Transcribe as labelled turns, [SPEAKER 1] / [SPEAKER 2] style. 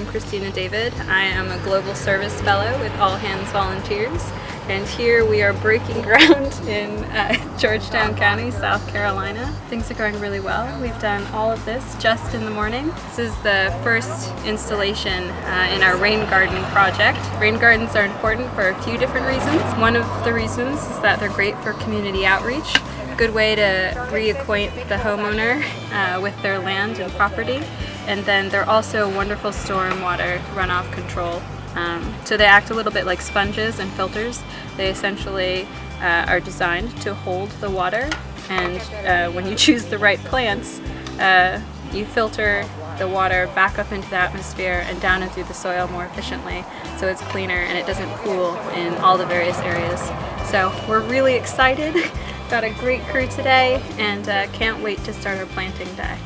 [SPEAKER 1] Christina David. I am a Global Service Fellow with All Hands Volunteers, and here we are breaking ground in Georgetown County, South Carolina. Things are going really well. We've done all of this just in the morning. This is the first installation in our rain garden project. Rain gardens are important for a few different reasons. One of the reasons is that they're great for community outreach. Good way to reacquaint the homeowner with their land and property, and then they're also wonderful stormwater runoff control. So they act a little bit like sponges and filters. They essentially are designed to hold the water, and when you choose the right plants, you filter the water back up into the atmosphere and down and through the soil more efficiently, so it's cleaner and it doesn't pool in all the various areas. So we're really excited. Got a great crew today, and can't wait to start our planting day.